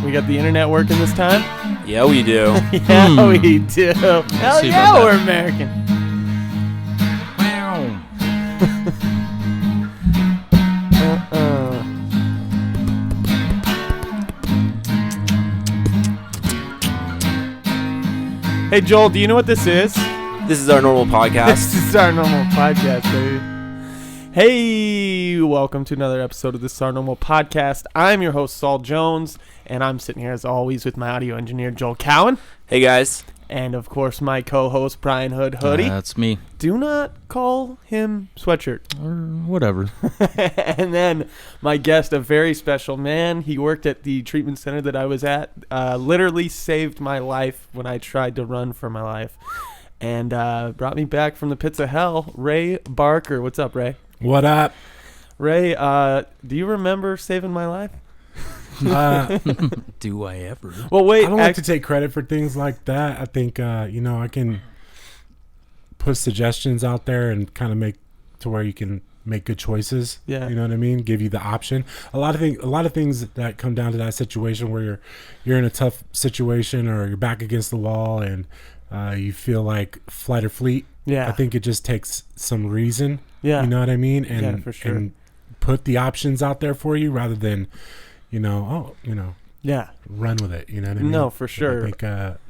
We got the internet working this time? Yeah, we do. Yeah, we do. Hell yeah, we're American. Hey, Joel, do you know what this is? This is our normal podcast. This is our normal podcast, baby. Hey, welcome to another episode of This Is Our Normal Podcast. I'm your host, Saul Jones, and I'm sitting here, as always, with my audio engineer, Joel Cowan. Hey, guys. And, of course, my co-host, Brian Hoodie. That's me. Do not call him Sweatshirt. Or whatever. And then my guest, a very special man. He worked at the treatment center that I was at. Literally saved my life when I tried to run for my life. And brought me back from the pits of hell, Ray Barker. What's up, Ray? What up? Ray, do you remember saving my life? Do I ever? Well, wait. I don't like to take credit for things like that. I think, I can put suggestions out there and kind of make to where you can make good choices. Yeah. You know what I mean? Give you the option. A lot of things that come down to that situation where you're in a tough situation or you're back against the wall and you feel like flight or fleet. Yeah. I think it just takes some reason. Yeah. You know what I mean? And, yeah, for sure. And put the options out there for you rather than, yeah, run with it. You know what I mean? No, for sure. I think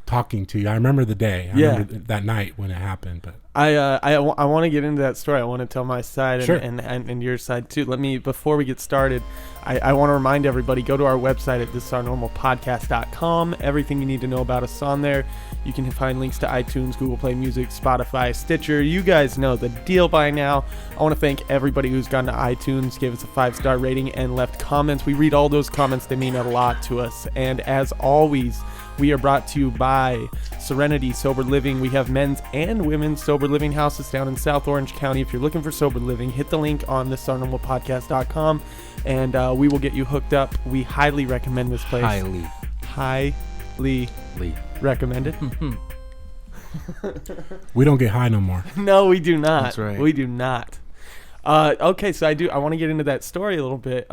talking to you, I remember the day. I remember that night when it happened. But I want to get into that story. I want to tell my side sure. and your side too. Before we get started, I want to remind everybody, go to our website at thisisournormalpodcast.com. Everything you need to know about us on there. You can find links to iTunes, Google Play Music, Spotify, Stitcher. You guys know the deal by now. I want to thank everybody who's gone to iTunes, gave us a 5-star rating, and left comments. We read all those comments. They mean a lot to us. And as always, we are brought to you by Serenity Sober Living. We have men's and women's sober living houses down in South Orange County. If you're looking for sober living, hit the link on thisisournormalpodcast.com and we will get you hooked up. We highly recommend this place. Highly recommended. we don't get high no more. No, we do not. That's right. We do not. Okay, so I want to get into that story a little bit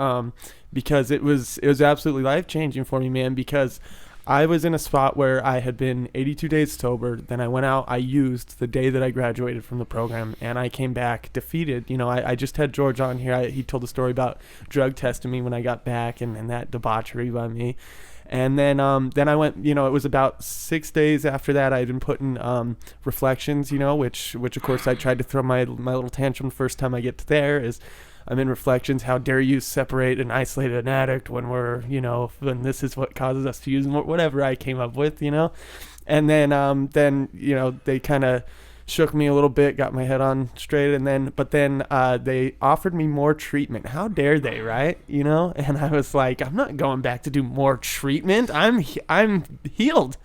because it was absolutely life-changing for me, man, because I was in a spot where I had been 82 days sober. Then I went out, I used the day that I graduated from the program, and I came back defeated. I just had George on here. He told a story about drug testing me when I got back and that debauchery by me. And then I went, it was about 6 days after that. I had been putting reflections, which of course I tried to throw my little tantrum the first time I get there is I'm in reflections. How dare you separate and isolate an addict when we're, when this is what causes us to use whatever I came up with, And then they kind of shook me a little bit, got my head on straight, but then they offered me more treatment. How dare they, right? And I was like, I'm not going back to do more treatment. I'm healed,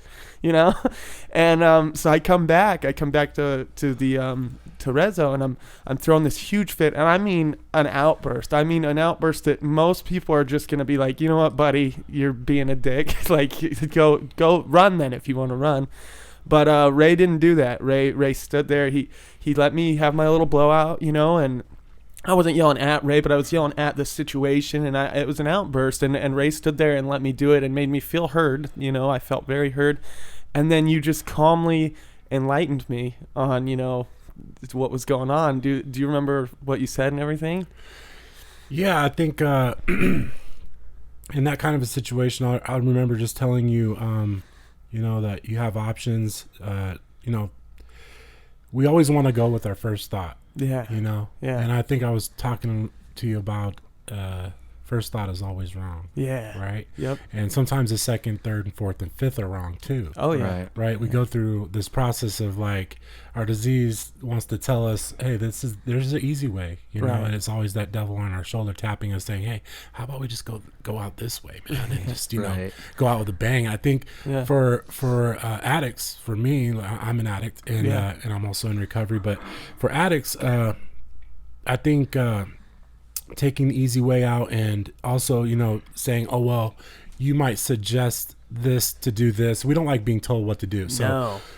And so I come back to the to Rezo, and I'm throwing this huge fit, and I mean an outburst. I mean an outburst that most people are just gonna be like, you know what, buddy, you're being a dick. Like, go run then if you want to run. But Ray didn't do that. Ray stood there. He let me have my little blowout, and I wasn't yelling at Ray, but I was yelling at the situation, and it was an outburst. And Ray stood there and let me do it and made me feel heard. I felt very heard. And then you just calmly enlightened me on, what was going on. Do you remember what you said and everything? Yeah, I think in that kind of a situation, I remember just telling you, that you have options. We always want to go with our first thought. Yeah. Yeah. And I think I was talking to you about first thought is always wrong. Yeah. Right? Yep. And sometimes the second, third, and fourth, and fifth are wrong too. Oh, yeah. Right? We go through this process of like our disease wants to tell us, hey, there's an easy way, right. And it's always that devil on our shoulder tapping us saying, hey, how about we just go out this way, man, and just, right. Go out with a bang. I think for addicts, for me, I'm an addict and I'm also in recovery, but for addicts, I think taking the easy way out and also, saying, oh, well, you might suggest this to do this. We don't like being told what to do. So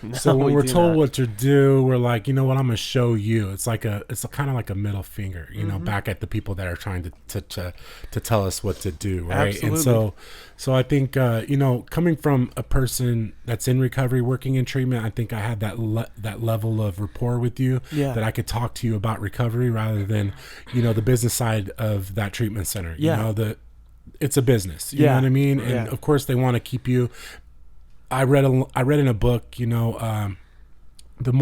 No, so when we we're do told not. what to do, we're like, you know what, I'm gonna show you. It's kind of like a middle finger, you know, back at the people that are trying to tell us what to do, right? Absolutely. And so I think you know, coming from a person that's in recovery, working in treatment, I think I had that level of rapport with you, Yeah. that I could talk to you about recovery rather than, you know, the business side of that treatment center. Yeah. You know, it's a business. You Yeah. know what I mean? And Yeah. of course they want to keep you. I read in a book, you know, the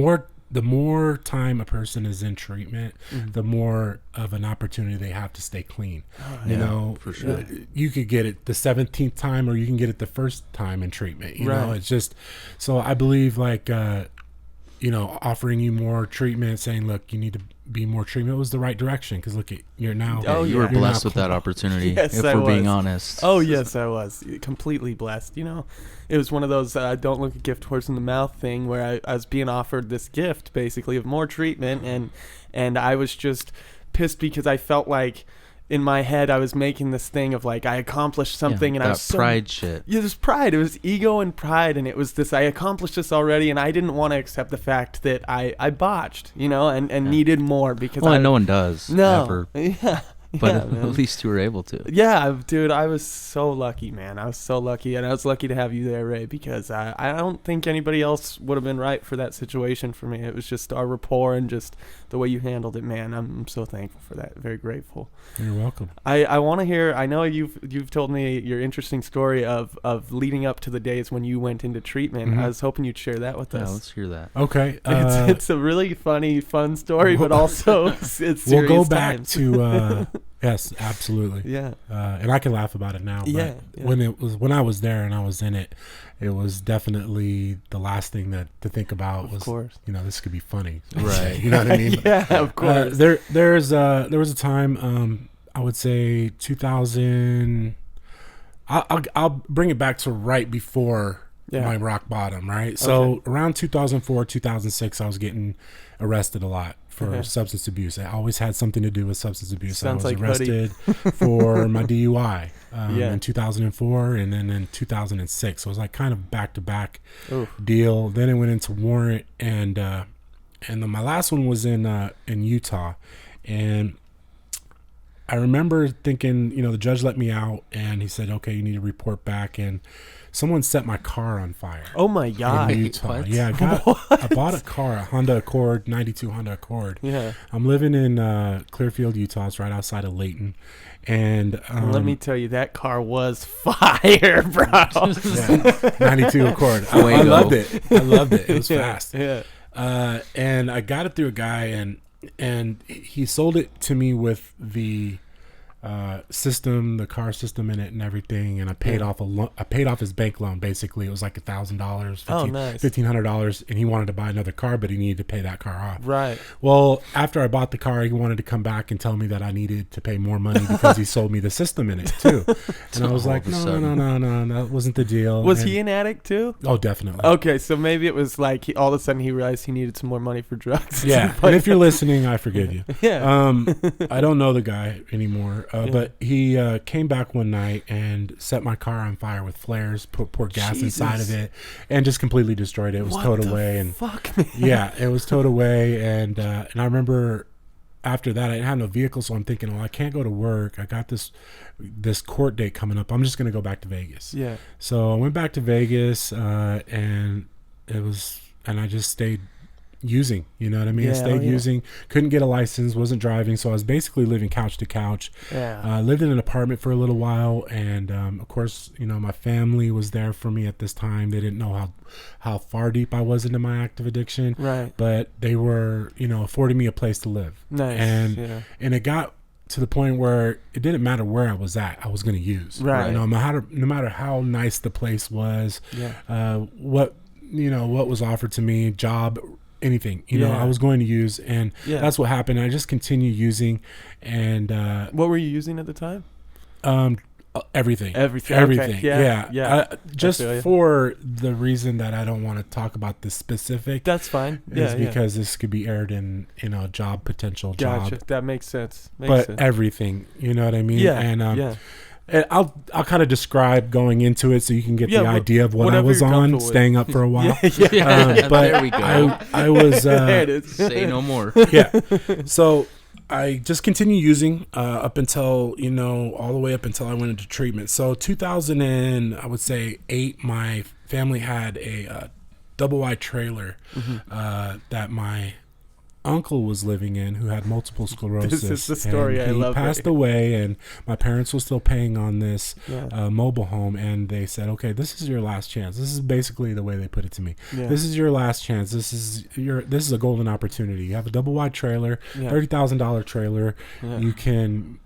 more time a person is in treatment, the more of an opportunity they have to stay clean. You know, for sure. You could get it the 17th time, or you can get it the first time in treatment. You know, Right. it's just, so I believe like, you know, offering you more treatment, saying, look, you need to be more treatment, was the right direction. Because look, you're now. Oh, You were yeah. blessed with that opportunity. Yes, if I we're being was. honest. Oh yes, I was completely blessed. You know, it was one of those don't look a gift horse in the mouth thing where I was being offered this gift basically of more treatment, and I was just pissed because I felt like in my head I was making this thing of like I accomplished something, and I that was so, pride shit. Yeah, this pride. It was ego and pride, and it was this. I accomplished this already, and I didn't want to accept the fact that I botched, you know, and needed more because Well, and no one does. no, Ever. yeah, But yeah, at man. least you were able to. Yeah, dude, I was so lucky, man. I was so lucky, and I was lucky to have you there, Ray, because I don't think anybody else would have been right for that situation for me. It was just our rapport and just the way you handled it, man. I'm so thankful for that. Very grateful. You're welcome. I want to hear. I know you've told me your interesting story of leading up to the days when you went into treatment. Mhm. I was hoping you'd share that with Yeah, us. let's hear that. Okay. It's a really funny, fun story, but also it's serious We'll go back times. to yes, absolutely. Yeah. And I can laugh about it now. But Yeah. when I was there and I was in it, it was definitely the last thing to think about Of was, course. you know, this could be funny. Right. You know what I mean? Yeah, of course. There was a time, I would say 2000. I'll bring it back to right before Yeah. my rock bottom, right? So around 2004, 2006, I was getting arrested a lot for Okay. substance abuse. I always had something to do with substance abuse. Sounds I was like Hoodie. arrested for my DUI Yeah. in 2004, and then in 2006. So it was like kind of back-to-back Oof. deal. Then it went into warrant, and then my last one was in Utah, and I remember thinking, you know, the judge let me out, and he said, "Okay, you need to report back." And someone set my car on fire. Oh my God. In Utah. What? Yeah, I bought a car, a Honda Accord, 92 Honda Accord. Yeah. I'm living in Clearfield, Utah. It's right outside of Layton. And Let me tell you, that car was fire, bro. yeah, 92 Accord. I Fuego. loved it. I loved it. It was Yeah, fast. Yeah. And I got it through a guy, and he sold it to me with the system, the car system in it, and everything. And I paid off I paid off his bank loan. Basically, it was like $1,000, Oh, nice. $1,500, and he wanted to buy another car, but he needed to pay that car off. Right. Well, after I bought the car, he wanted to come back and tell me that I needed to pay more money because he sold me the system in it too. And I was All like, of a no, sudden. that wasn't the deal. Was And- he an addict too? Oh, definitely. Okay, so maybe it was like all of a sudden he realized he needed some more money for drugs. Yeah, But- and if you're listening, I forgive you. yeah. I don't know the guy anymore, Yeah. but he came back one night and set my car on fire with flares, poured gas inside of Jesus. it, and just completely destroyed it. It was What towed the away, and fuck, man. yeah, it was towed away. And I remember after that, I didn't have no vehicle, so I'm thinking, well, I can't go to work. I got this court date coming up. I'm just gonna go back to Vegas. Yeah. So I went back to Vegas, and I just stayed using, you know what I mean? I Yeah, stayed oh, yeah. using, couldn't get a license, wasn't driving, so I was basically living couch to couch. Yeah. Lived in an apartment for a little while, and of course, you know, my family was there for me at this time. They didn't know how far deep I was into my active addiction, Right. but they were, you know, affording me a place to live. Nice. And yeah. and it got to the point where it didn't matter where I was at, I was going to use. Right. You know, no matter how nice the place was, Yeah. what was offered to me, job, anything, you know, Yeah. I was going to use, and Yeah. that's what happened. I just continued using, and What were you using at the time? everything. Everything. Everything. Okay. Yeah. Yeah. Just feel ya. for the reason that I don't want to talk about this specific, That's fine. is Yeah. because this could be aired in a job potential Gotcha. job, That makes sense. but everything, you know what I mean? Yeah. And yeah. And I'll kind of describe going into it so you can get Yeah, the idea of what I whatever was you're on, comfortable with. staying up for a while. Yeah, But there we go. I was There it is. Say no more. yeah. So I just continued using up until, all the way up until I went into treatment. So 2008, my family had a double wide trailer that my uncle was living in, who had multiple sclerosis. This is the story and I he love. passed away, and my parents were still paying on this Yeah. mobile home, and they said, okay, this is your last chance. This is basically the way they put it to me. Yeah. This is your last chance. This is a golden opportunity. You have a double wide trailer, Yeah. $30,000 trailer. Yeah. You can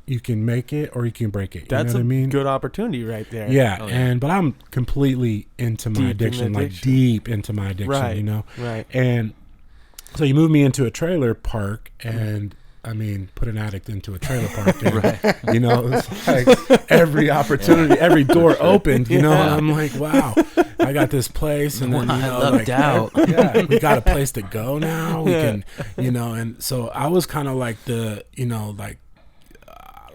make it or you can break it. That's you know what I mean? good opportunity right there. Yeah, Oh, yeah. but I'm completely into my Deep in addiction, like addiction. deep into my addiction, Right. Right. And so you move me into a trailer park, and I mean, put an addict into a trailer park, and, it's like every opportunity, every door opened, and I'm like, wow, I got this place, and then I lucked out. yeah, we got a place to go now. We can, and so I was kind of like the,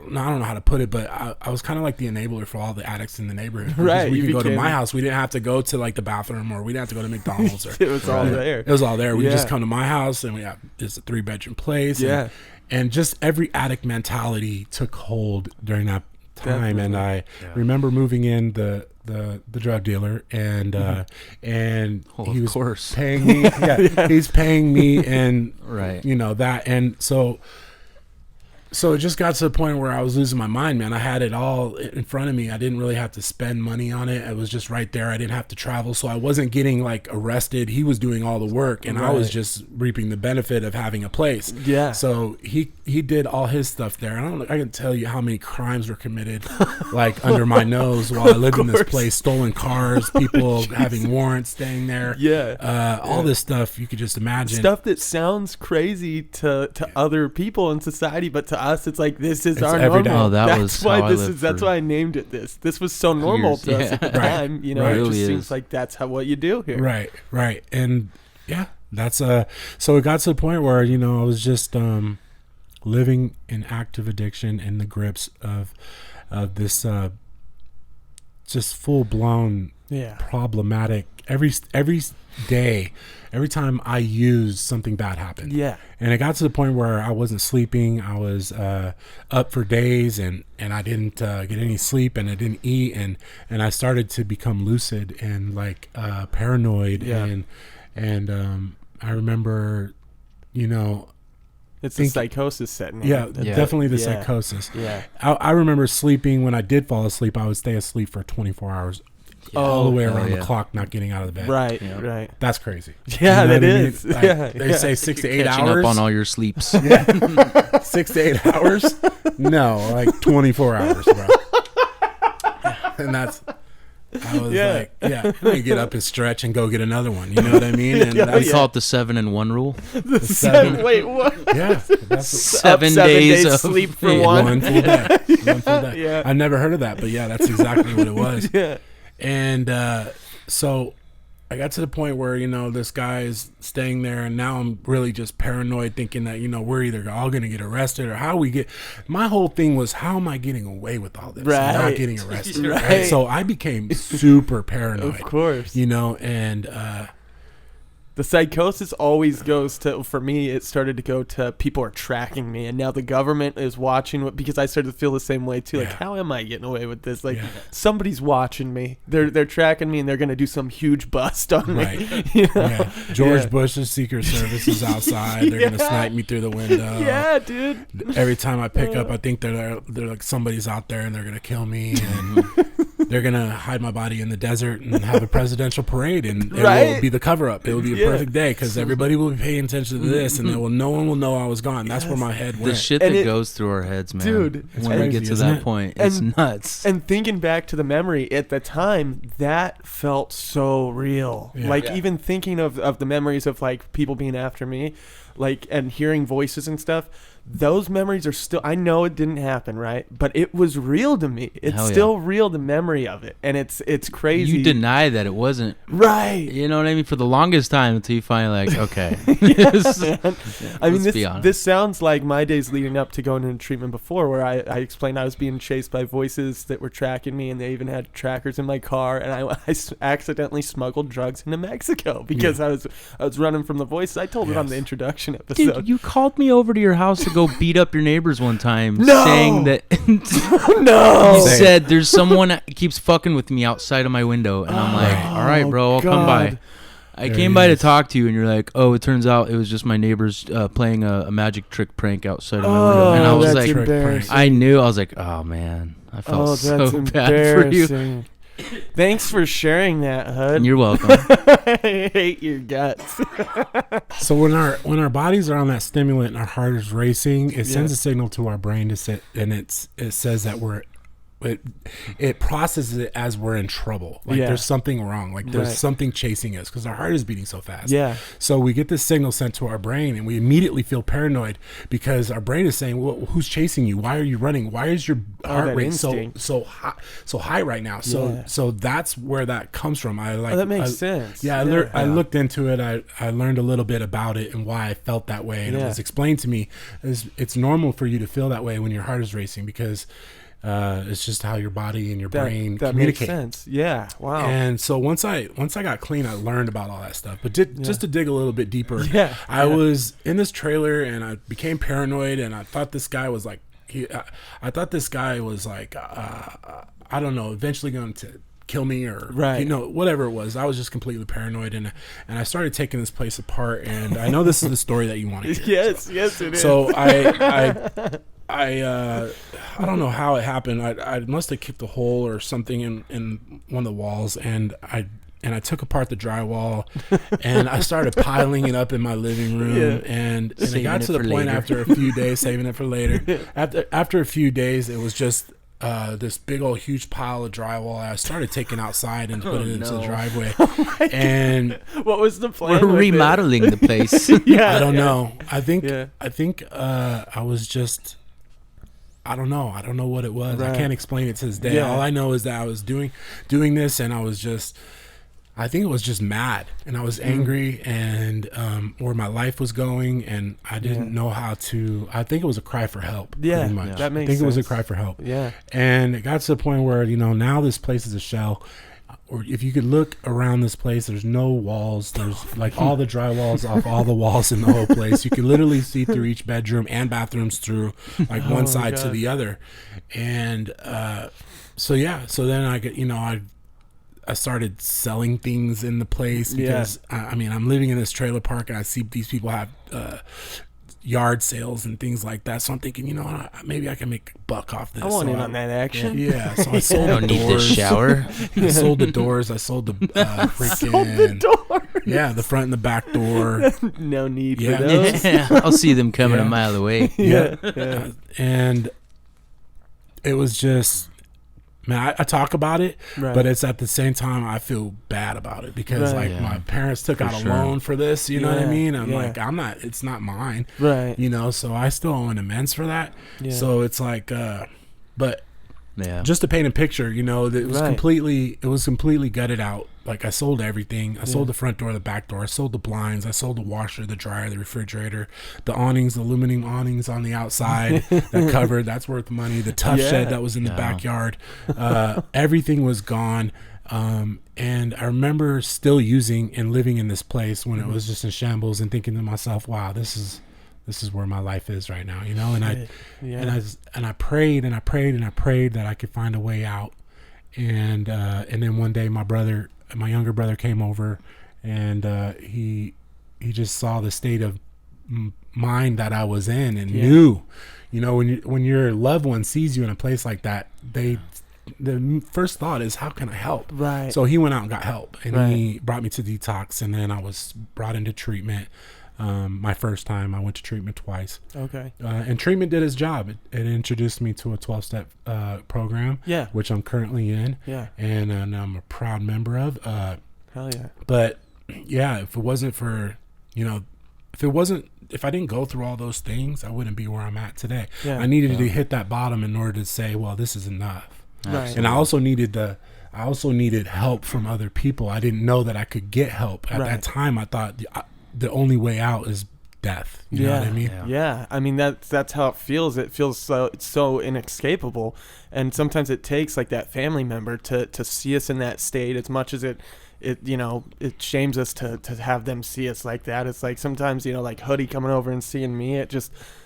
I don't know how to put it, but I was kind of like the enabler for all the addicts in the neighborhood. Because Right, we you could go to became- my house. We didn't have to go to like the bathroom, or we didn't have to go to McDonald's. Or It was all there. It was all there. We Yeah. just come to my house, and it's a 3-bedroom place. Yeah. And just every addict mentality took hold during that time. And I Definitely. remember moving in the drug dealer, and and Oh, he of was course. paying me. Yeah, he's paying me, and Right. that, and so it just got to the point where I was losing my mind, man. I had it all in front of me. I didn't really have to spend money on it. It was just right there. I didn't have to travel, so I wasn't getting like arrested. He was doing all the work, and I was Right. just reaping the benefit of having a place. Yeah. So he did all his stuff there. I can tell you how many crimes were committed, like under my nose while I lived in this course. place. Stolen cars, people having warrants, staying there. Yeah. All this stuff you could just imagine. Stuff that sounds crazy to other people in society, but to us, it's like this is It's our every day. normal. Oh, that that's was why how I this lived is. That's for why I named it this. This was so normal years. to us Yeah. at the Right. time. Right. It It just really seems is. like that's what you do here. Right. And yeah, that's so it got to the point where, I was just living in active addiction, in the grips of this just full blown Yeah. problematic. Every day, every time I used, something bad happened. Yeah. And it got to the point where I wasn't sleeping. I was up for days, and I didn't get any sleep, and I didn't eat, and I started to become lucid and like paranoid. Yeah. And I remember, It's Think- a psychosis setting. in. yeah, Yeah. definitely the Yeah. psychosis. Yeah. I remember sleeping. When I did fall asleep, I would stay asleep for 24 hours, all the way hell around yeah. the clock, not getting out of the bed. Right. Yeah. Right. That's crazy. Yeah, You know that what I mean? is. Like, Yeah. They yeah. say 6 to 8 Catching hours. up on all your sleeps. 6 to 8 hours? No, like 24 hours, bro. And I was Yeah. like, yeah, let me get up and stretch and go get another one. You know what I mean? And Yeah, that's, We call it the 7-in-1 rule. The seven- Wait, what? yeah, that's Seven Up 7 days days of sleep for yeah. one. one full day. One full day. Yeah. I never heard of that, but yeah, that's exactly what it was. Yeah. And so I got to the point where, this guy is staying there, and now I'm really just paranoid, thinking that, we're either all going to get arrested, or how we get. My whole thing was, how am I getting away with all this? Right. Not getting arrested. Right. Right? So I became super paranoid. Of course. And The psychosis always goes to, for me, it started to go to people are tracking me, and now the government is watching what, because I started to feel the same way too. Like, Yeah. how am I getting away with this? Like, Yeah. somebody's watching me. They're tracking me, and they're gonna do some huge bust on Right. me. You know? yeah, George Yeah. Bush's Secret Service is outside. They're going to Yeah. snipe me through the window. Yeah, dude. Every time I pick up, I think they're like, somebody's out there and they're gonna kill me, and they're gonna hide my body in the desert and have a presidential parade, and it Right? will be the cover up. It will be a Yeah. perfect day because everybody will be paying attention to this, and no one will know I was gone. That's where my head The went. shit And that it- goes through our heads, man. Dude, when it's we get crazy, to isn't that it? point, it's And- nuts. And thinking back to the memory at the time, that felt so real. Yeah. Like Yeah. even thinking of the memories of like people being after me, like, and hearing voices and stuff, those memories are still, I know it didn't happen, right? But it was real to me. It's still real, the memory of it. And it's crazy. You deny that it wasn't. Right. You know what I mean? For the longest time until you finally like, okay. I mean, this sounds like my days leading up to going into treatment before, where I explained I was being chased by voices that were tracking me, and they even had trackers in my car, and I accidentally smuggled drugs into Mexico because I was running from the voices. I told it on the introduction episode. Dude, you called me over to your house to go beat up your neighbors one time, No! saying that No! you said there's someone that keeps fucking with me outside of my window, and I'm like, all right, bro, I'll come by. I came by to talk to you, and you're like, oh, it turns out it was just my neighbors playing a magic trick prank outside of my window. And I was like, I knew. I was like, oh, man. I felt so bad for you. Thanks for sharing that, Hud. You're welcome. I hate your guts. So when our bodies are on that stimulant and our heart is racing, it sends a signal to our brain to sit, and it says that it processes it as we're in trouble, like there's something wrong, like there's something chasing us because our heart is beating so fast. So we get this signal sent to our brain, and we immediately feel paranoid because our brain is saying, well, who's chasing you? Why are you running? Why is your heart rate so high right now? So that's where that comes from. That makes sense. I looked into it. I learned a little bit about it and why I felt that way, and it was explained to me it's normal for you to feel that way when your heart is racing because it's just how your body and your brain that communicate. Makes sense. Yeah. Wow. And so once I got clean, I learned about all that stuff. But just to dig a little bit deeper, I was in this trailer and I became paranoid, and I thought this guy was like, I don't know, eventually going to kill me or whatever it was. I was just completely paranoid, and I started taking this place apart. And I know this is the story that you want to hear. Yes, it is. So I don't know how it happened. I must have kicked a hole or something in one of the walls, and I took apart the drywall, and I started piling it up in my living room, and it got to the point after a few days, saving it for later. After a few days, it was just this big old huge pile of drywall I started taking outside and putting it into the driveway. And what was the plan? We're remodeling the place. I don't know. I think I was just, I don't know what it was. I can't explain it to this day. All I know is that I was doing this, and I was just, I think it was just mad, and I was angry, and where my life was going, and I didn't know how to. I think it was a cry for help. That makes sense. I think it was a cry for help. And it got to the point where now this place is a shell. Or if you could look around this place, there's no walls. There's like all the drywall's off all the walls in the whole place. You can literally see through each bedroom and bathrooms through like one side to the other. And so then I get, I started selling things in the place because I'm living in this trailer park, and I see these people have yard sales and things like that. So I'm thinking, maybe I can make a buck off this. I want in on that action. Yeah. So I sold I don't need this shower. I sold the doors. I sold the freaking. Sold the doors. Yeah, the front and the back door. No need for those. I'll see them coming a mile away. Yeah. And it was just, man, I talk about it, but it's at the same time I feel bad about it because my parents took out a loan for this, you know what I mean? I'm like, it's not mine. Right. So I still owe an immense for that. Yeah. So it's like, but just to paint a picture, it was completely gutted out. Like I sold everything. I sold the front door, the back door. I sold the blinds. I sold the washer, the dryer, the refrigerator, the awnings, the aluminum awnings on the outside that covered. That's worth money. The tough shed that was in the backyard. Everything was gone. And I remember still using and living in this place when it was just in shambles, and thinking to myself, wow, this is where my life is right now, and I prayed and I prayed and I prayed that I could find a way out. And then one day my younger brother came over, and he just saw the state of mind that I was in, and knew, when your loved one sees you in a place like that, the first thought is, how can I help? Right. So he went out and got help, and he brought me to detox, and then I was brought into treatment. My first time, I went to treatment twice. Okay. And treatment did its job. It introduced me to a 12-step program, which I'm currently in, and I'm a proud member of. Hell yeah. But if it wasn't for, if it wasn't if I didn't go through all those things, I wouldn't be where I'm at today. Yeah. I needed to hit that bottom in order to say, well, this is enough. Right. And I also needed help from other people. I didn't know that I could get help at that time. I thought the only way out is death. You know what I mean? Yeah. I mean, that's how it feels. It feels so inescapable. And sometimes it takes like that family member to see us in that state, as much as it shames us to have them see us like that. It's like sometimes, like Hoodie coming over and seeing me,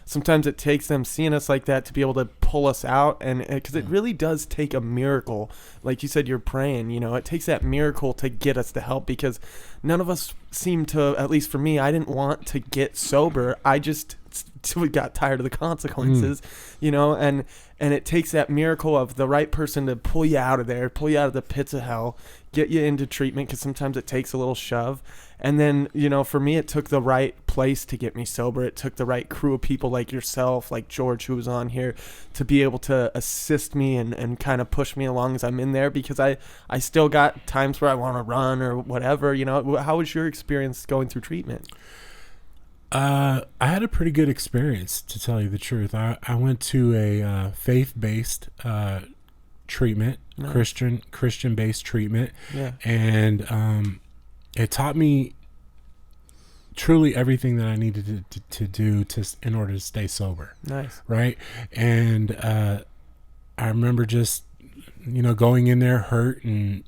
sometimes it takes them seeing us like that to be able to pull us out. And because it really does take a miracle. Like you said, you're praying, it takes that miracle to get us to help, because none of us seem to, at least for me, I didn't want to get sober. I just got tired of the consequences, and it takes that miracle of the right person to pull you out of there, pull you out of the pits of hell, get you into treatment, because sometimes it takes a little shove. And then, for me, it took the right place to get me sober. It took the right crew of people like yourself, like George, who was on here, to be able to assist me and kind of push me along as I'm in there, because I still got times where I want to run or whatever. How was your experience going through treatment? I had a pretty good experience, to tell you the truth. I went to a faith-based treatment, nice. Christian-based treatment, and it taught me truly everything that I needed to do in order to stay sober. Nice, right? And I remember just going in there hurt and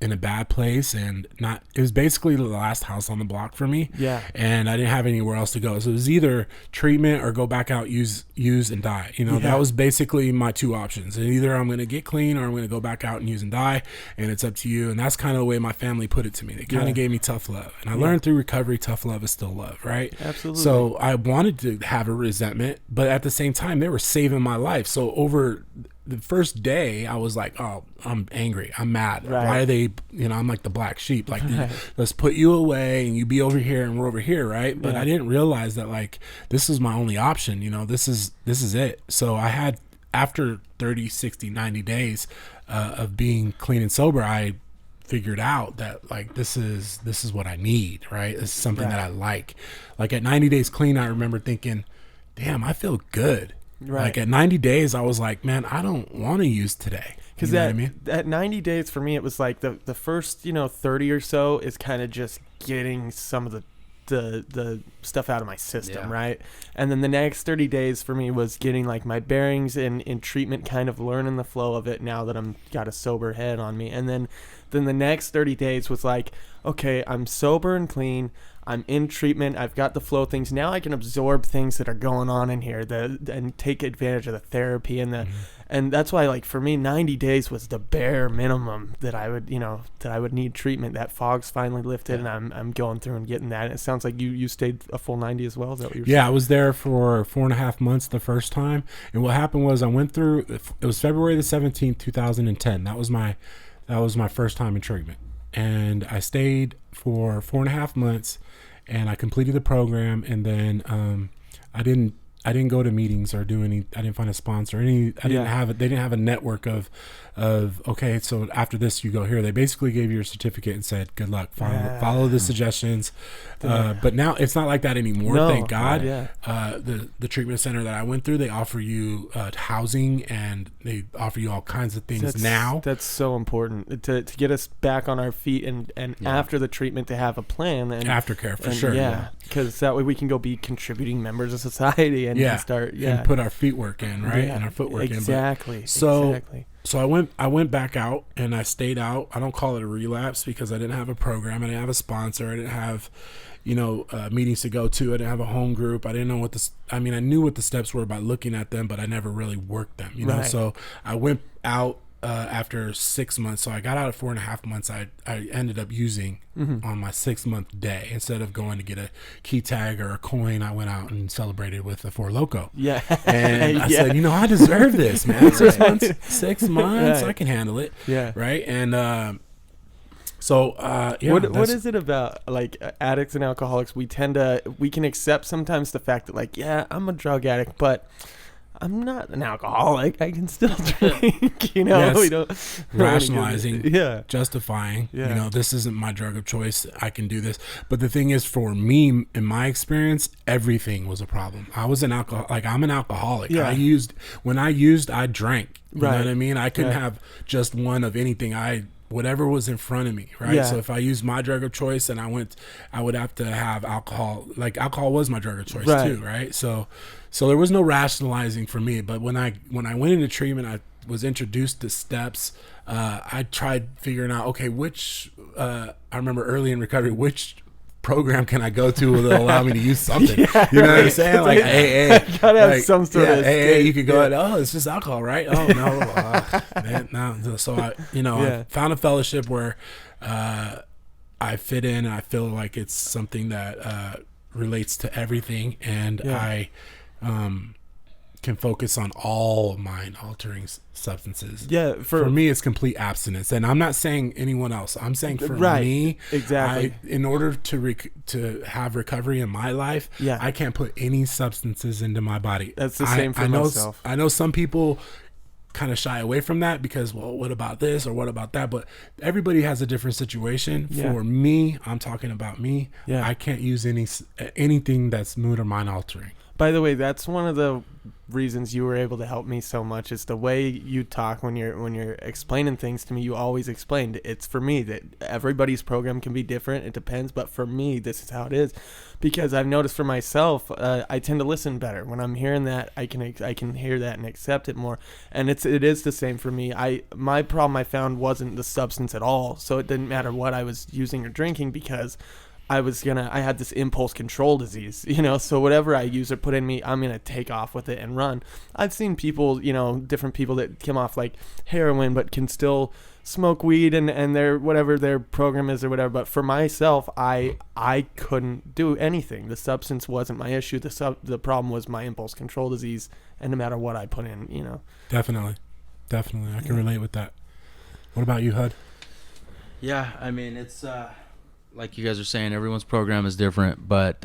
in a bad place, and it was basically the last house on the block for me. Yeah. And I didn't have anywhere else to go. So it was either treatment or go back out, use and die. That was basically my two options. And either I'm going to get clean or I'm going to go back out and use and die, and it's up to you. And that's kind of the way my family put it to me. They kind of gave me tough love. And I learned through recovery, tough love is still love, right? Absolutely. So I wanted to have a resentment, but at the same time, they were saving my life. So over the first day, I was like, oh, I'm angry. I'm mad. Right. Why are they, I'm like the black sheep. Like, let's put you away and you be over here and we're over here, right? But I didn't realize that, like, this is my only option. This is it. So I had, after 30, 60, 90 days of being clean and sober, I figured out that, like, this is what I need, right? This is something that I like. Like, at 90 days clean, I remember thinking, damn, I feel good. Right. Like at 90 days, I was like, man, I don't want to use today. Because at 90 days for me, it was like the first 30 or so is kind of just getting some of the stuff out of my system, right? And then the next 30 days for me was getting like my bearings in treatment, kind of learning the flow of it now that I'm got a sober head on me. And then the next 30 days was like, okay, I'm sober and clean. I'm in treatment. I've got the flow things. Now I can absorb things that are going on in here and take advantage of the therapy and that's why, like, for me, 90 days was the bare minimum that I would, that I would need treatment. That fog's finally lifted and I'm going through and getting that. And it sounds like you stayed a full 90 as well. Is that what you're saying? I was there for 4.5 months the first time. And what happened was I went through, it was February the 17th, 2010. That was my first time in treatment. And I stayed for 4.5 months. And I completed the program, and then I didn't go to meetings or do any. I didn't find a sponsor. They didn't have a network of okay. So after this, you go here. They basically gave you your certificate and said, "Good luck. Follow the suggestions." But now it's not like that anymore. Thank God. The treatment center that I went through, they offer you housing and they offer you all kinds of things now. That's so important to get us back on our feet and after the treatment to have a plan and aftercare for sure. Yeah, because that way we can go be contributing members of society and start and put our feet work in, right, and our footwork in. Exactly. So I went back out and I stayed out. I don't call it a relapse because I didn't have a program. I didn't have a sponsor. I didn't have, meetings to go to. I didn't have a home group. I didn't know I knew what the steps were by looking at them, but I never really worked them, you know? So I went out after 6 months. So I got out at 4.5 months. I ended up using on my 6-month day. Instead of going to get a key tag or a coin, I went out and celebrated with a Four Loko. Yeah. And I said, I deserve this, man. 6 months, 6 months, I can handle it. Yeah. Right. And what is it about, like, addicts and alcoholics? We can accept sometimes the fact that, like, I'm a drug addict, but I'm not an alcoholic. I can still drink. You know, Yes. we don't Rationalizing, Yeah. justifying, Yeah. you know, this isn't my drug of choice. I can do this. But the thing is, for me, in my experience, everything was a problem. I was an alcohol, like I'm an alcoholic. Yeah. When I used, I drank. You know Right. what I mean? I couldn't Right. have just one of anything. Whatever was in front of me, right? Yeah. So if I used my drug of choice and I would have to have alcohol. Like alcohol was my drug of choice Right. too, right? So there was no rationalizing for me. But when I went into treatment, I was introduced to steps. I tried figuring out, okay, I remember early in recovery, which program can I go to that'll allow me to use something? Yeah, you know what I'm right. saying? Like AA. Gotta have Like, some sort of AA, escape. you could go, oh, it's just alcohol, right? Oh, no. Man, no. So I Yeah. found a fellowship where I fit in, and I feel like it's something that relates to everything, and Yeah. I can focus on all mind-altering substances. Yeah, For me, it's complete abstinence, and I'm not saying anyone else. I'm saying for Right. me, Exactly. in order to have recovery in my life, Yeah. I can't put any substances into my body. That's the same for I know, myself. I know some people kind of shy away from that because, well, what about this or what about that? But everybody has a different situation. Yeah. For me, I'm talking about me. Yeah. I can't use anything that's mood or mind altering. By the way, that's one of the reasons you were able to help me so much is the way you talk when you're explaining things to me. You always explained it's for me that everybody's program can be different. It depends, but for me, this is how it is. Because I've noticed for myself, I tend to listen better when I'm hearing that. I can hear that and accept it more. And it is the same for me. My problem I found wasn't the substance at all, so it didn't matter what I was using or drinking because I had this impulse control disease, you know, so whatever I use or put in me, I'm going to take off with it and run. I've seen people, you know, different people that come off like heroin, but can still smoke weed and their, whatever their program is or whatever. But for myself, I couldn't do anything. The substance wasn't my issue. The problem was my impulse control disease. And no matter what I put in, you know. Definitely. I can relate with that. What about you, Hud? Yeah, I mean, it's like you guys are saying, everyone's program is different, but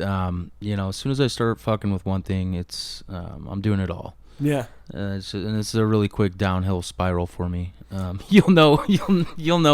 you know, as soon as I start fucking with one thing, it's I'm doing it all. Yeah. It's a really quick downhill spiral for me. You'll know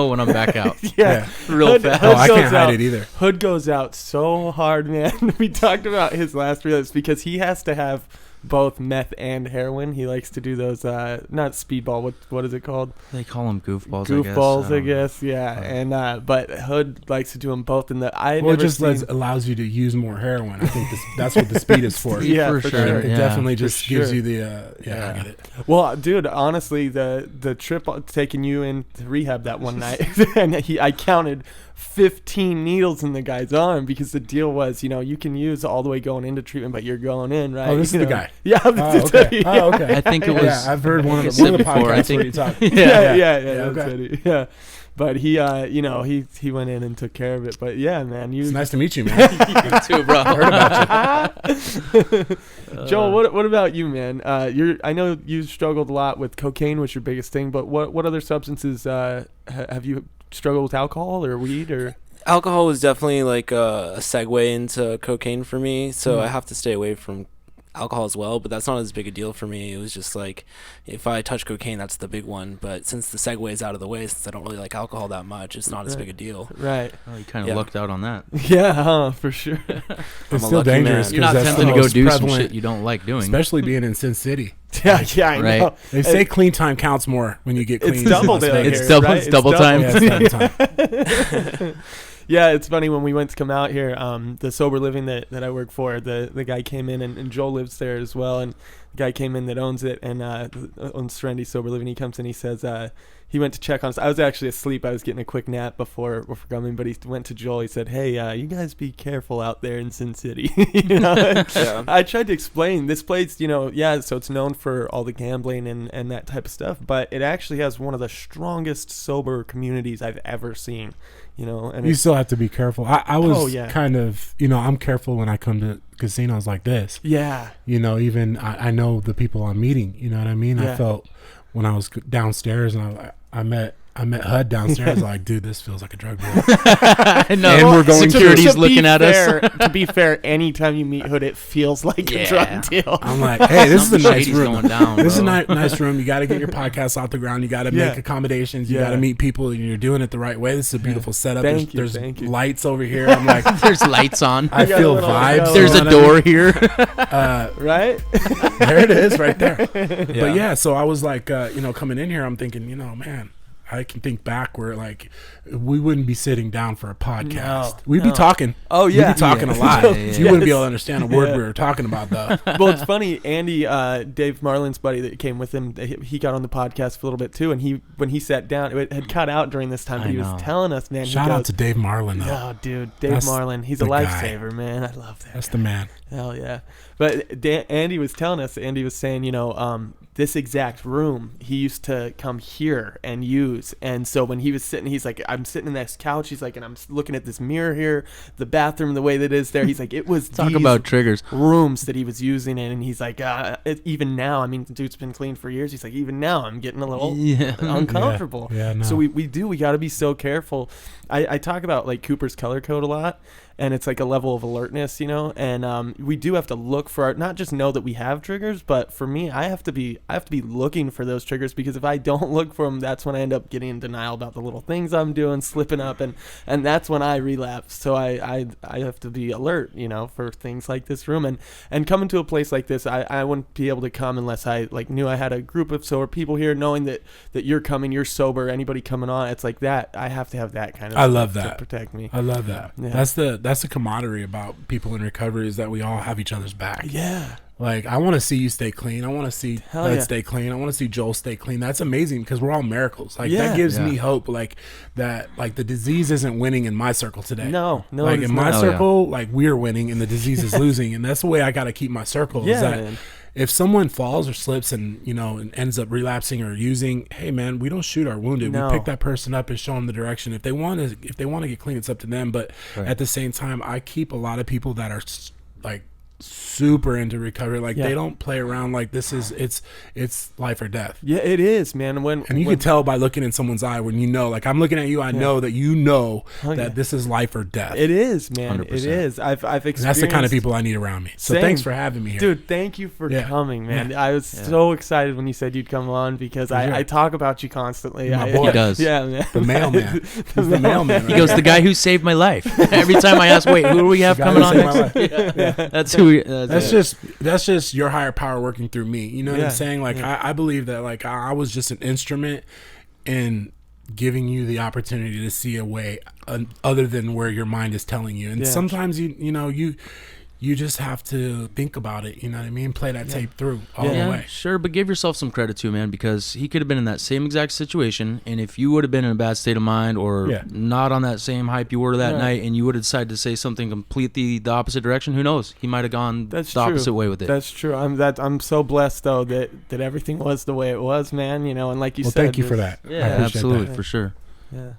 when I'm back out. Yeah. Real fast. Oh, I can't hide out. it either. Hood goes out so hard, man. We talked about his last relapse because he has to have both meth and heroin. He likes to do those, not speedball. What is it called? They call them goofballs. Goofballs, I I guess. Yeah. And but Hood likes to do them both. And It just allows you to use more heroin. I think that's what the speed is for. Yeah, for for sure. sure. It Yeah, definitely for just gives sure. you the I get it. Well, dude, honestly, the trip taking you into rehab that one night, and I counted 15 needles in the guy's arm because the deal was, you know, you can use all the way going into treatment, but you're going in, right? Oh, this You is the know? guy. Yeah. Okay. Oh, okay. I think it was. Yeah, I've heard one of like the I said before, I podcasts where think- you talk. Yeah. That's okay. it. Yeah. But he, you know, he went in and took care of it. But yeah, man, It's you. nice to meet you, man. You too, bro. Heard about Joel, what about you, man? I know you struggled a lot with cocaine was your biggest thing, but what other substances have you struggled with? Alcohol or weed or? Alcohol was definitely like a segue into cocaine for me, so I have to stay away from alcohol as well, but that's not as big a deal for me. It was just like, if I touch cocaine, that's the big one, but since the segue is out of the way, since I don't really like alcohol that much, it's not as big a deal. Right. Oh, you kind of Yeah. lucked out on that. Yeah, for sure. It's a still lucky dangerous man. You're not because that's tempted the to go most do some prevalent, shit you don't like doing. especially being in Sin City. Yeah, I Right. know. They say clean time counts more when you get clean. It's in double Las down Vegas. It's here, double- right? it's double time. Yeah, it's double time. Yeah, it's funny when we went to come out here, the sober living that I work for, the guy came in and Joel lives there as well, and the guy came in that owns it and owns Serenity Sober Living. He comes in, he says he went to check on us. I was actually asleep. I was getting a quick nap before coming, but he went to Joel. He said, "Hey, you guys be careful out there in Sin City." You know? Yeah. I tried to explain this place, you know, yeah, so it's known for all the gambling and that type of stuff, but it actually has one of the strongest sober communities I've ever seen, you know. And You it's, still have to be careful. I was Oh, yeah. kind of, I'm careful when I come to casinos like this. yeah, Even I know the people I'm meeting. You know what I mean? Yeah. I felt when I was downstairs and I I met HUD downstairs. I was like, dude, this feels like a drug deal. I know. And we're going security's to looking at fair, us. To be fair, anytime you meet Hood, it feels like a drug deal. I'm like, hey, this is a nice shady's room. going down, This is a bro. nice room. You got to get your podcast off the ground. You got to make accommodations. You got to meet people, and you're doing it the right way. This is a beautiful setup. Thank you. There's lights over here. I'm like, There's lights on. I feel vibes. There's a door here. Right? There it is, right there. But yeah, so I was like, coming in here, I'm thinking, man, I can think back where like we wouldn't be sitting down for a podcast. We'd be talking. Oh yeah, we'd be talking a lot. You wouldn't be able to understand a word we were talking about though. Well, it's funny. Andy, Dave Marlin's buddy that came with him, he got on the podcast for a little bit too. And when he sat down, it had cut out during this time, but he was telling us, man. Shout out to Dave Marlin though. Oh, dude, Dave Marlin, he's a lifesaver, man. I love that. That's the man. Hell yeah. But Andy was telling us. Andy was saying, this exact room he used to come here and use. And so when he was sitting, he's like, I'm sitting in this couch. He's like, and I'm looking at this mirror here, the bathroom, the way that it is there. He's like, it was Talk about triggers. Rooms that he was using in. And he's like, even now, I mean, the dude's been clean for years. He's like, even now I'm getting a little uncomfortable. Yeah, no. So we got to be so careful. I talk about like Cooper's color code a lot. And it's like a level of alertness, and we do have to look for not just know that we have triggers, but for me, I have to be looking for those triggers, because if I don't look for them, that's when I end up getting in denial about the little things I'm doing, slipping up, and that's when I relapse. So I have to be alert, for things like this room, and coming to a place like this, I wouldn't be able to come unless I like knew I had a group of sober people here, knowing that you're coming, you're sober, anybody coming on, it's like that. I have to have that kind of. I love that to protect me. I love that. Yeah. That's the camaraderie about people in recovery, is that we all have each other's back. Yeah. Like, I want to see you stay clean. I want to see Bud stay clean. I want to see Joel stay clean. That's amazing, because we're all miracles. Like, that gives me hope. Like, that, like, the disease isn't winning in my circle today. No. Like, in my circle, like, we're winning and the disease is losing. And that's the way I got to keep my circle. Yeah, is that man. If someone falls or slips and and ends up relapsing or using, hey man, we don't shoot our wounded. No. We pick that person up and show them the direction. If they want to get clean, it's up to them. But at the same time, I keep a lot of people that are like super into recovery. Like they don't play around. Like this is it's life or death. Yeah, it is, man. And you can tell by looking in someone's eye when like I'm looking at you, I know that that this is life or death. It is, man. 100%. It is. I've experienced. And that's the kind of people I need around me. So thanks for having me here, dude. Thank you for coming, man. I was so excited when you said you'd come on, because I talk about you constantly. My boy. He does. Yeah, man. The mailman. He's the mailman. He goes, the guy who saved my life. Every time I ask, wait, who do we have coming on next? That's who. That's just your higher power working through me. You know what I'm saying? Like I believe that like I was just an instrument in giving you the opportunity to see a way other than where your mind is telling you. And sometimes you just have to think about it, you know what I mean? Play that tape through all the way. Sure, but give yourself some credit too, man, because he could have been in that same exact situation, and if you would have been in a bad state of mind or not on that same hype you were that night, and you would have decided to say something completely the opposite direction, who knows? He might have gone the opposite way with it. That's true. I'm so blessed though that everything was the way it was, man. And like you said, thank you for that. Yeah, absolutely, for sure. Yeah.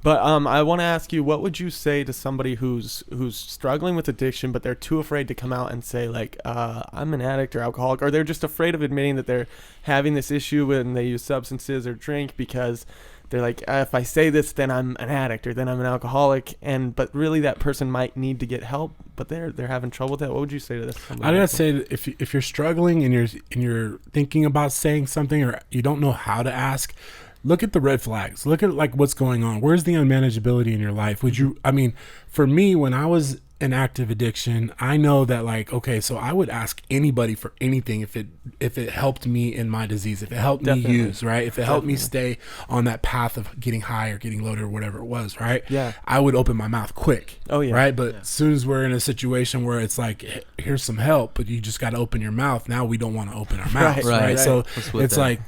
But I want to ask you, what would you say to somebody who's struggling with addiction, but they're too afraid to come out and say, like, I'm an addict or alcoholic, or they're just afraid of admitting that they're having this issue when they use substances or drink, because they're like, if I say this, then I'm an addict or then I'm an alcoholic, but really that person might need to get help, but they're having trouble with that. What would you say to this? I gotta say that if you're struggling and you're thinking about saying something, or you don't know how to ask, look at the red flags. Look at like what's going on. Where's the unmanageability in your life? For me, when I was in active addiction, I know that like, okay, so I would ask anybody for anything if it helped me in my disease, if it helped me use, right? If it helped me stay on that path of getting high or getting loaded or whatever it was, right? Yeah. I would open my mouth quick. Oh yeah. Right. But as soon as we're in a situation where it's like, here's some help, but you just got to open your mouth. Now we don't want to open our mouths. Right. So it's like,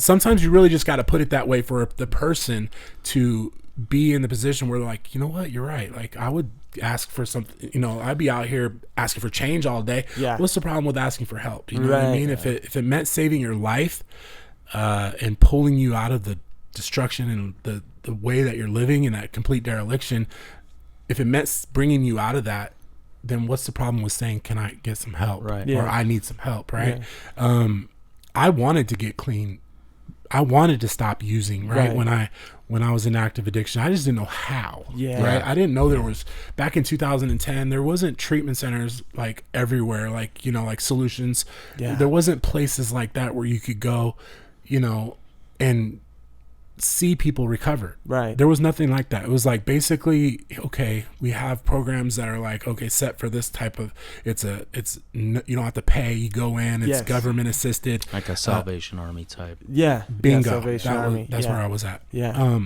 sometimes you really just got to put it that way for the person to be in the position where like, you know what, you're right. Like I would ask for something, I'd be out here asking for change all day. Yeah. What's the problem with asking for help? You know what I mean? If it meant saving your life and pulling you out of the destruction and the way that you're living in that complete dereliction, if it meant bringing you out of that, then what's the problem with saying, can I get some help? Right. Or I need some help, right? I wanted to get clean I wanted to stop using, right? When I was in active addiction, I just didn't know how. Yeah. Right. I didn't know there was, back in 2010, there wasn't treatment centers like everywhere, like, you know, like Solutions. Yeah. There wasn't places like that where you could go, you know, and see people recover. Right. There was nothing like that. It was like, basically, okay, we have programs that are like, okay, set for this type of, you don't have to pay, you go in, it's government assisted, like a Salvation Army type. Yeah. Bingo. Salvation Army. That's where I was at. Yeah.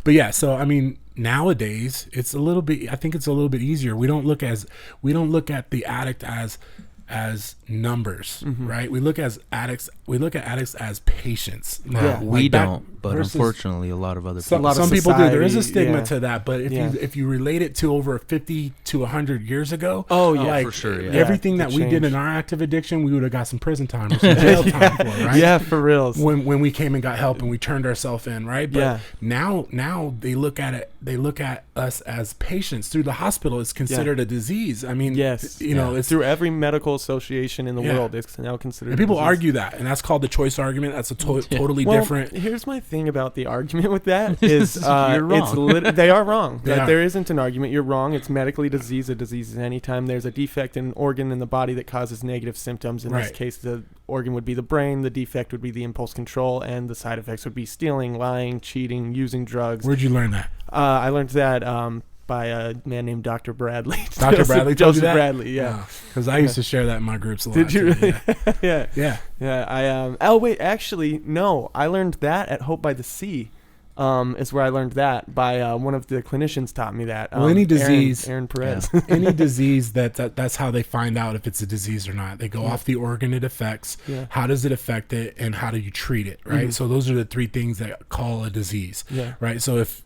But yeah, so I mean, nowadays I think it's a little bit easier. We don't look at the addict as numbers, right? We look at addicts as patients. Yeah. We don't, but unfortunately a lot of other people. Some people do. There is a stigma yeah. to that, but if you relate it to over 50 to 100 years ago, for sure, yeah. everything that we did in our active addiction, we would have got some prison time or some jail time for, right? Yeah, for real. When we came and got help and we turned ourselves in, right? But now they look at us as patients. Through the hospital, it's considered a disease. I mean, you know, it's through every medical association in the world, it's now considered. And people a disease. argue that, and that's called the choice argument. That's a totally different. Here's my thing about the argument with that is You're wrong. they are wrong. Yeah. There isn't an argument. You're wrong. It's medically disease. A disease is anytime there's a defect in an organ in the body that causes negative symptoms. In this case, the organ would be the brain. The defect would be the impulse control, and the side effects would be stealing, lying, cheating, using drugs. Where'd you learn that? I learned that by a man named Dr. Bradley. Dr. Bradley told you that? Bradley, yeah. Because I used to share that in my groups a lot. Did you really? Yeah. Yeah. Oh wait, actually, no. I learned that at Hope by the Sea. Is where I learned that by one of the clinicians taught me that. Well, any disease, Aaron Perez. Any disease that's how they find out if it's a disease or not. They go off the organ it affects. Yeah. How does it affect it, and how do you treat it? Right. Mm-hmm. So those are the three things that call a disease. Yeah. Right. So if,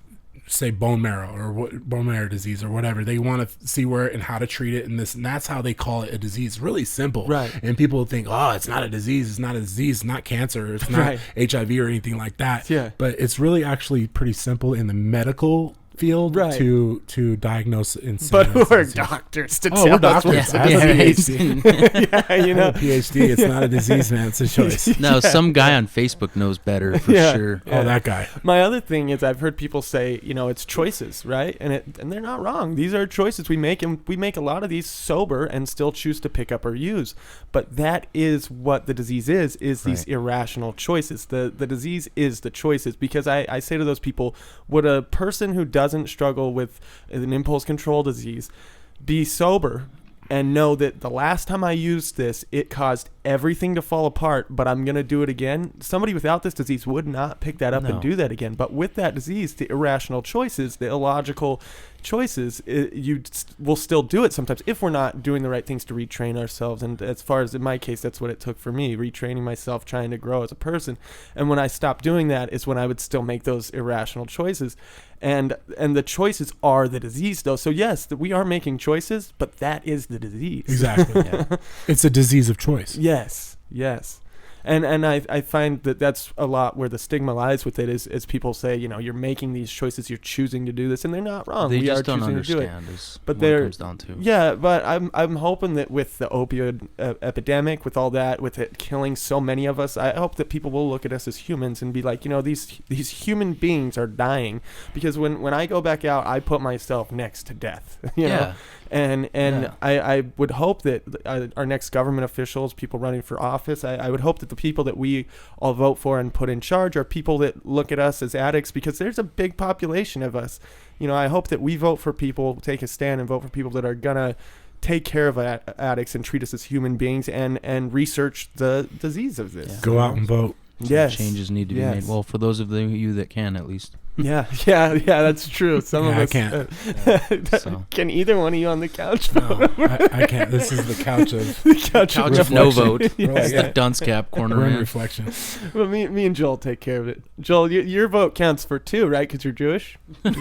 say, bone marrow disease or whatever, they want to see where and how to treat it, and that's how they call it a disease. Really simple, right? And people think, oh, it's not a disease, it's not cancer, it's not HIV or anything like that. Yeah, but it's really actually pretty simple in the medical field to diagnose insanity. But who are doctors to tell we're doctors. us? I have a PhD. Yeah, you know, PhD. It's not a disease, man. It's a choice. No, some guy on Facebook knows better for sure. Yeah. Oh, that guy. My other thing is I've heard people say, you know, it's choices, right? And they're not wrong. These are choices we make, and we make a lot of these sober and still choose to pick up or use. But that is what the disease is these irrational choices. The disease is the choices, because I say to those people, would a person who doesn't struggle with an impulse control disease be sober and know that the last time I used this, it caused everything to fall apart, but I'm going to do it again? Somebody without this disease would not pick that up and do that again. But with that disease, the irrational choices, the illogical choices, you will still do it sometimes if we're not doing the right things to retrain ourselves. And as far as in my case, that's what it took for me, retraining myself, trying to grow as a person. And when I stopped doing that is when I would still make those irrational choices. And the choices are the disease, though. So yes, we are making choices, but that is the disease. Exactly. It's a disease of choice. Yes. And I find that that's a lot where the stigma lies with it is people say, you know, you're making these choices, you're choosing to do this, and they're not wrong. They we just are don't choosing understand. To do it. Is but what they're it comes down to. Yeah, but I'm hoping that with the opioid epidemic, with all that, with it killing so many of us, I hope that people will look at us as humans and be like, you know, these human beings are dying, because when I go back out, I put myself next to death. You know? And I would hope that our next government officials, people running for office, I would hope that the people that we all vote for and put in charge are people that look at us as addicts, because there's a big population of us. You know, I hope that we vote for people, take a stand and vote for people that are gonna take care of addicts and treat us as human beings and research the disease of this. Go out and vote. Yes. Changes need to be made. Well, for those of you that can, at least. Yeah, that's true. Some of I us can't. Can either one of you on the couch vote? No, I can't. This is the couch of couch of no vote. It's Yeah. the dunce cap corner. We're in reflection. Well, me and Joel take care of it. Joel, your vote counts for 2, right? Because you're Jewish. No.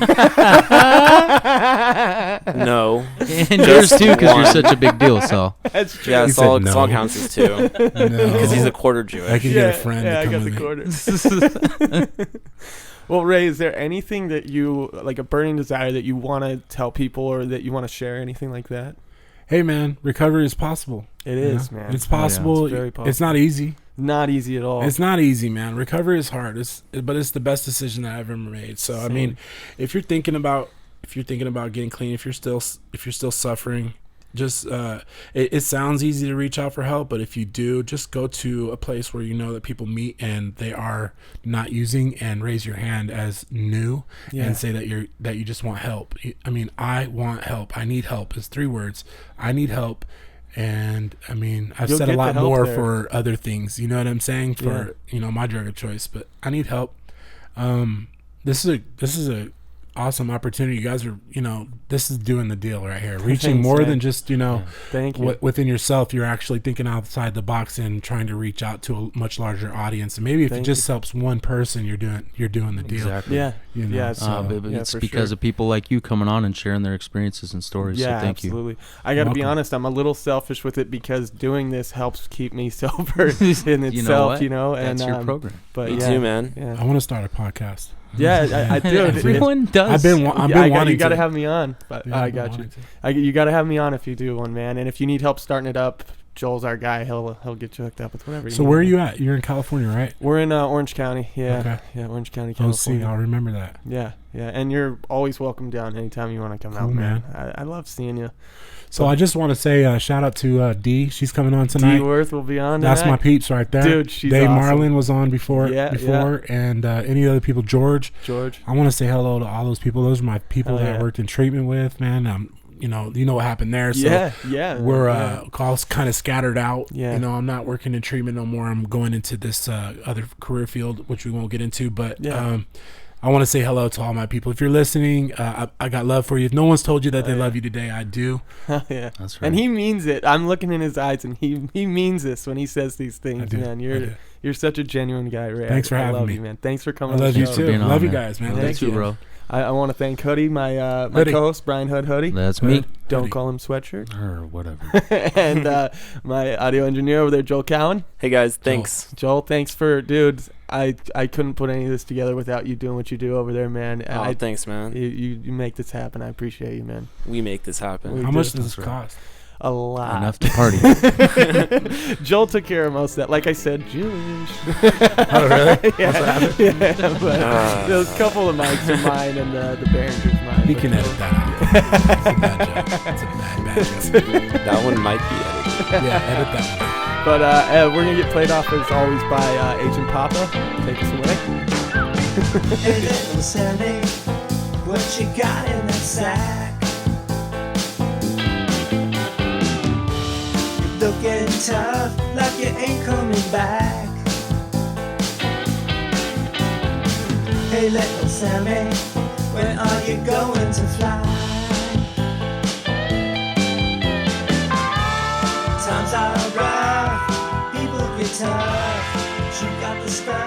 And yours too, because you're such a big deal, Saul. That's true. Yeah, He Saul said no. counts as 2 No. because he's a quarter Jewish. I can get a friend Yeah, to I come got with the me. quarter. Well, Ray, is there anything that you, like a burning desire that you want to tell people or that you want to share, anything like that? Hey, man, recovery is possible. It is, man. It's possible. It's very possible. It's not easy. Not easy at all. It's not easy, man. Recovery is hard. But it's the best decision that I've ever made. So I mean, if you're thinking about getting clean, if you're still suffering, just it sounds easy to reach out for help, but if you do, just go to a place where you know that people meet and they are not using, and raise your hand as new, and say that you just want help. I mean, I want help. I need help. It's 3 words. I need help. And I mean, I've said a lot more for other things, you know what I'm saying, for my drug of choice, but I need help. This is a awesome opportunity. You guys are, this is doing the deal right here, reaching Thanks, more man. than just, Thank you. within yourself. You're actually thinking outside the box and trying to reach out to a much larger audience. And maybe if it just helps one person, you're doing the deal. Exactly. Yeah. Yeah. It's because of people like you coming on and sharing their experiences and stories. Yeah, so thank absolutely. you. I got to be honest, I'm a little selfish with it because doing this helps keep me sober in itself, That's your program. But Me too, man. Yeah. I want to start a podcast. Yeah, I do. Everyone does. I've been wanting. You got to to have me on. But Yeah, I got you. You got to have me on if you do one, man. And if you need help starting it up, Joel's our guy. He'll get you hooked up with whatever. So where are you at? You're in California, right? We're in Orange County. Yeah. Okay. Yeah, Orange County, Oh, California. see, I'll remember that. Yeah. And you're always welcome down anytime you want to come Cool, out, man. man. I love seeing you. So I just want to say shout out to Dee. She's coming on tonight. D Worth will be on tonight. That's my peeps right there. Dude, she's Dave awesome. Marlin was on before, Yeah. and any other people. George. George. I want to say hello to all those people. Those are my people Hell that I yeah. worked in treatment with, man. You know what happened there. So Yeah. we're all kind of scattered out. Yeah. I'm not working in treatment no more. I'm going into this other career field, which we won't get into. But I want to say hello to all my people. If you're listening, I got love for you. If no one's told you that they love you today, I do. Yeah. That's right. And he means it. I'm looking in his eyes, and he means this when he says these things, I do. man. I do. You're such a genuine guy, Ray. Thanks for I having love me. you, man. Thanks for I coming. on love the you show. too. being on, Love you man. guys, man. Love Thank you, you, bro. I want to thank Hoodie, my Hoodie. co-host, Brian Hoodie. That's me. Don't Hoodie. call him Sweatshirt. Or whatever. And my audio engineer over there, Joel Cowan. Hey guys, thanks. Joel, thanks for, dude. I couldn't put any of this together without you doing what you do over there, man. Oh, thanks, man. You make this happen. I appreciate you, man. We make this happen. How much does this cost? A lot. Enough to party. Joel took care of most of that. Like I said, Jewish. Oh, really? yeah, but there's a couple of mics are mine and the Behringer's mine. You but can Joel- edit that out. It's a bad joke. It's a bad joke. That one might be edited. Yeah, edit that one. But we're going to get played off as always by Agent Papa. Take us away. Hey little Sammy, what you got in that sack? You're looking tough, like you ain't coming back. Hey little Sammy, when are you going to fly? Times are rough, people get tough, but you got the stuff